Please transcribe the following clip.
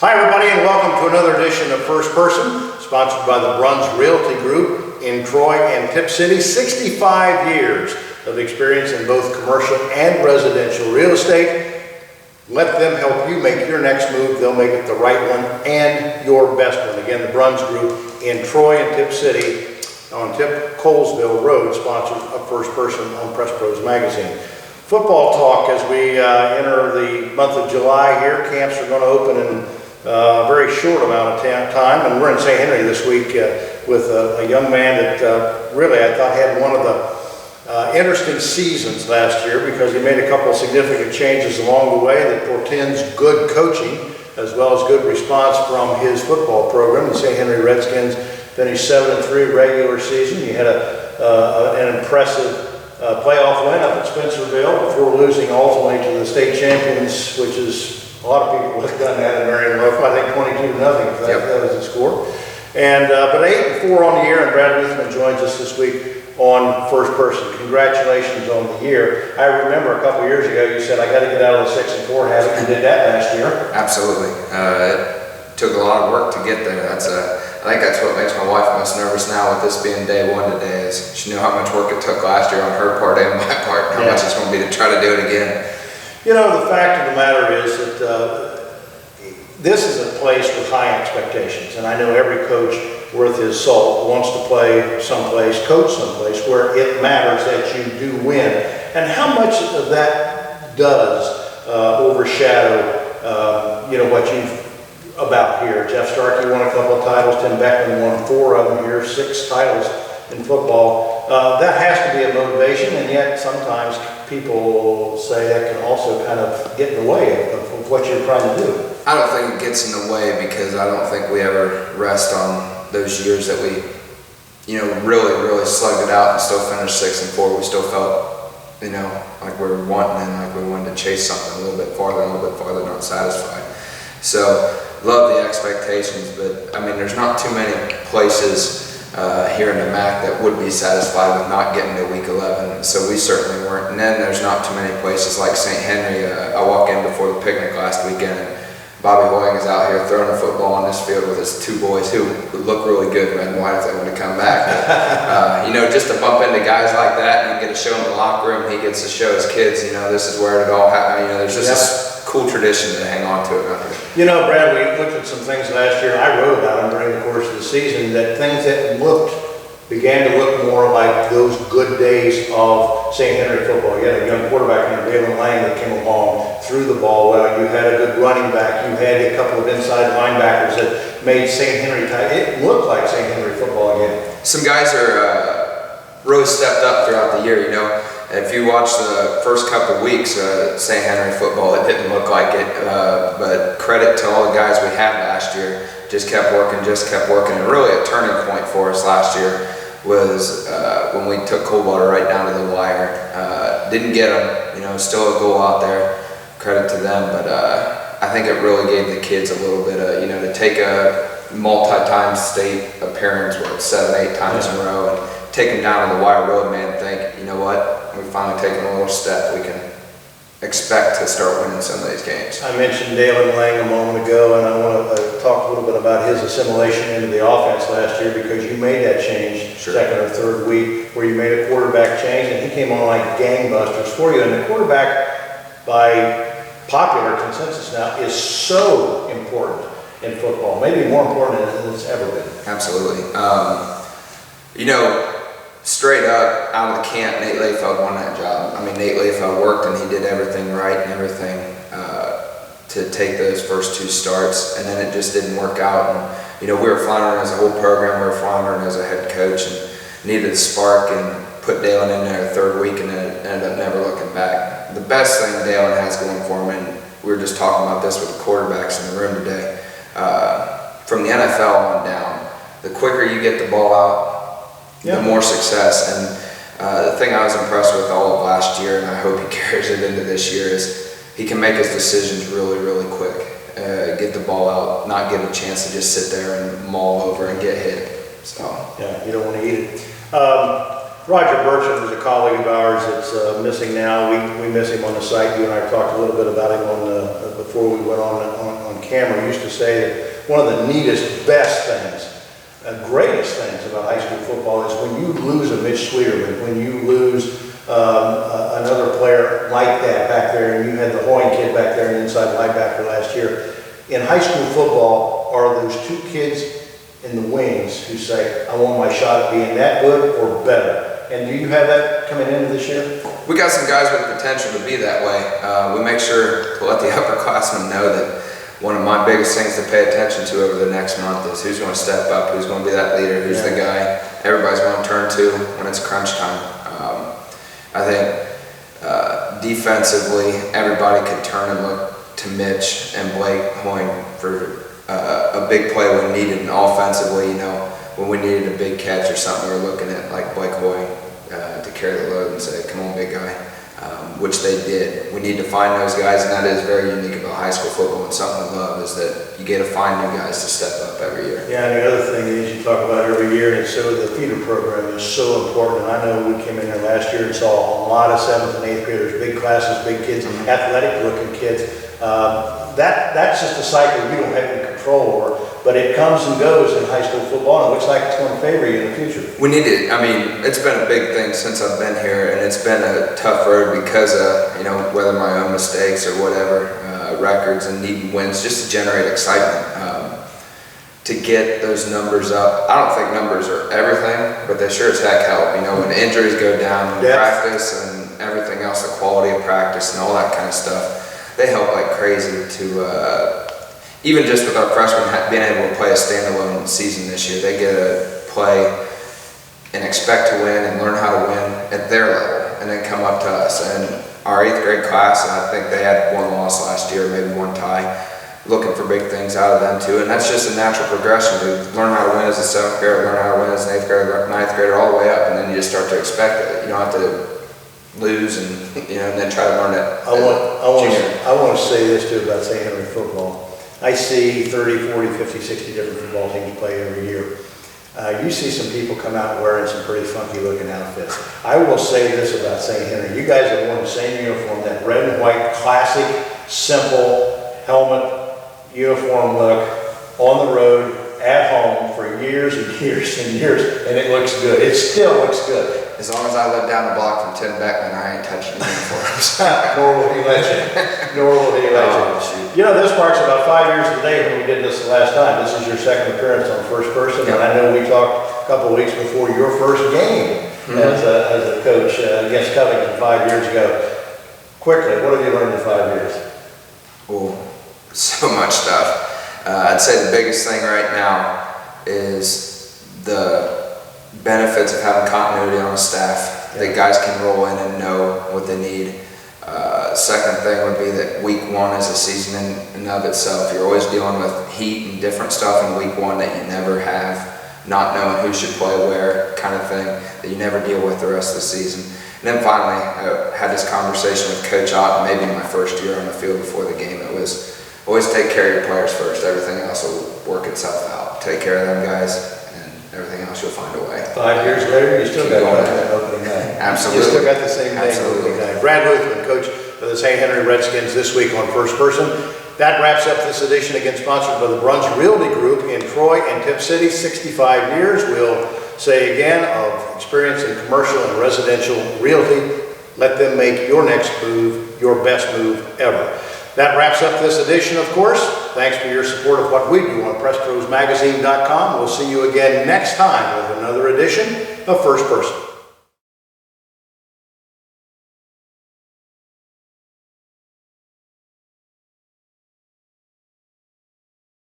Hi everybody, and welcome to another edition of First Person, sponsored by the Bruns Realty Group in Troy and Tip City. 65 years of experience in both commercial and residential real estate. Let them help you make your next move. They'll make it the right one and your best one. Again, the Bruns Group in Troy and Tip City on Tip Colesville Road, sponsors of First Person on Press Pros Magazine. Football talk as we enter the month of July here. Camps are going to open in a very short amount of time, and we're in St. Henry this week with a young man that really I thought had one of the interesting seasons last year, because he made a couple of significant changes along the way that portends good coaching as well as good response from his football program. The St. Henry Redskins finished 7-3 regular season. He had an impressive playoff win up at Spencerville before losing ultimately to the state champions, which is a lot of people have done that in Marion Loaf. I think 22-0, that was the score. And but 8-4 on the year, and Brad Luthman joins us this week on First Person. Congratulations on the year. I remember a couple of years ago you said, I got to get out of the 6-4 habit. You did that last year. Absolutely. It took a lot of work to get there. I think that's what makes my wife most nervous now with this being day one today, is she knew how much work it took last year on her part and my part, and how much it's going to be to try to do it again. You know, the fact of the matter is that this is a place with high expectations, and I know every coach worth his salt wants to play someplace, coach someplace where it matters that you do win. And how much of that does overshadow, you know, what you've about here? Jeff Starkey won a couple of titles, Tim Beckman won 4 of them here, 6 titles in football. That has to be a motivation, and yet sometimes people say that can also kind of get in the way of what you're trying to do. I don't think it gets in the way, because I don't think we ever rest on those years that we, you know, really slugged it out and still finished 6-4. We still felt, you know, like we were wanting, and like we wanted to chase something a little bit farther, not satisfied. So love the expectations, but I mean, there's not too many places here in the MAC that would be satisfied with not getting to week 11, so we certainly weren't. And then there's not too many places like St. Henry. I walk in before the picnic last weekend, and Bobby Hoying is out here throwing a football on this field with his 2 boys who would look really good red and white if they want to come back. You know, just to bump into guys like that, and you get to show him the locker room, and he gets to show his kids, you know, this is where it all happened. You know, there's just this cool tradition to hang on to out here. You know, Brad, we looked at some things last year. I wrote about them during the course of the season, that things that began to look more like those good days of St. Henry football. You had a young quarterback named Dalen Lang that came along, threw the ball well. You had a good running back. You had a couple of inside linebackers that made St. Henry tight. It looked like St. Henry football again. Some guys are really stepped up throughout the year, you know. If you watch the first couple of weeks, St. Henry football, it didn't look like it, but credit to all the guys we had last year. Just kept working, and really a turning point for us last year was when we took Coldwater right down to the wire. Didn't get them, you know, still a goal out there, credit to them, but I think it really gave the kids a little bit of, you know, to take a multi-time state appearance, 7-8 times in a row, and take them down to the wire road, man, think, you know what, we've finally taken a little step. We can expect to start winning some of these games. I mentioned Dalen Lang a moment ago, and I want to talk a little bit about his assimilation into the offense last year, because you made that change second or third week where you made a quarterback change, and he came on like gangbusters for you. And the quarterback, by popular consensus now, is so important in football, maybe more important than it's ever been. Absolutely. You know, straight up out of the camp, Nate Layfeld won that job. I mean, Nate Layfeld worked, and he did everything right and everything to take those first 2 starts, and then it just didn't work out. And you know, we were floundering as a whole program, we were floundering as a head coach, and needed a spark, and put Dalen in there the 3rd week, and then it ended up never looking back. The best thing Dalen has going for him, and we were just talking about this with the quarterbacks in the room today, from the NFL on down, the quicker you get the ball out, the more success. And the thing I was impressed with all of last year, and I hope he carries it into this year, is he can make his decisions really quick. Get the ball out, not get a chance to just sit there and maul over and get hit. So yeah, you don't want to eat it. Roger Burcham is a colleague of ours that's missing now. We miss him on the site. You and I talked a little bit about him on before we went on Cameron used to say that one of the neatest, best things, greatest things about high school football is when you lose a Mitch Sweeterman, when you lose another player like that back there, and you had the Hoying kid back there, an inside linebacker last year. In high school football, are those two kids in the wings who say, I want my shot at being that good or better? And do you have that coming into this year? We got some guys with potential to be that way. We make sure to let the upperclassmen know that one of my biggest things to pay attention to over the next month is who's going to step up, who's going to be that leader, who's the guy everybody's going to turn to when it's crunch time. I think defensively, everybody could turn and look to Mitch and Blake Hoying for a big play when needed, and offensively, when we needed a big catch or something, we were looking at like Blake Hoying to carry the load and say, come on, big guy, which they did. We need to find those guys, and that is very unique about high school football, and something I love is that you get to find new guys to step up every year. Yeah, and the other thing is you talk about every year, and so the feeder program is so important. And I know we came in there last year and saw a lot of 7th and 8th graders, big classes, big kids, athletic looking kids. That's just a cycle you don't have any control over, but it comes and goes in high school football, and it looks like it's going to favor you in the future. We need it. I mean, it's been a big thing since I've been here, and it's been a tough road because of, whether my own mistakes or whatever, records and needing wins just to generate excitement. To get those numbers up, I don't think numbers are everything, but they sure as heck help. When injuries go down, when practice and everything else, the quality of practice and all that kind of stuff, they help like crazy to, even just with our freshmen being able to play a standalone season this year, they get to play and expect to win and learn how to win at their level and then come up to us. And our 8th grade class, and I think they had one loss last year, maybe one tie, looking for big things out of them too. And that's just a natural progression to learn how to win as a 7th grader, learn how to win as an 8th grader, 9th grader, all the way up, and then you just start to expect it. You don't have to lose and and then try to learn it. I want to say this too about St. Henry football. I see 30, 40, 50, 60 different football teams play every year. You see some people come out wearing some pretty funky looking outfits. I will say this about St. Henry. You guys have worn the same uniform, that red and white classic, simple helmet uniform look on the road, at home for years and years and years, and it looks good. It still looks good. As long as I live down the block from Tim Beckman, I ain't touching uniforms. Nor will he let you. Nor will he let you. This marks about 5 years today when we did this the last time. This is your second appearance on First Person, and I know we talked a couple of weeks before your first game as a coach against Covington 5 years ago. Quickly, what have you learned in 5 years? Oh, so much stuff. I'd say the biggest thing right now is the benefits of having continuity on the staff. That guys can roll in and know what they need. Second thing would be that week 1 is a season in and of itself. You're always dealing with heat and different stuff in week 1 that you never have, not knowing who should play where, kind of thing, that you never deal with the rest of the season. And then finally, I had this conversation with Coach Ott, maybe my first year on the field before the game. It was always take care of your players first. Everything else will work itself out. Take care of them guys, and everything else you'll find a way. 5 years later, you still got that opening night. Absolutely. You still got the same thing opening night. Brad Luthman, coach of the St. Henry Redskins this week on First Person. That wraps up this edition, again sponsored by the Bruns Realty Group in Troy and Tip City. 65 years, we'll say again, of experience in commercial and residential realty. Let them make your next move your best move ever. That wraps up this edition, of course. Thanks for your support of what we do on PressProsMagazine.com. We'll see you again next time with another edition of First Person.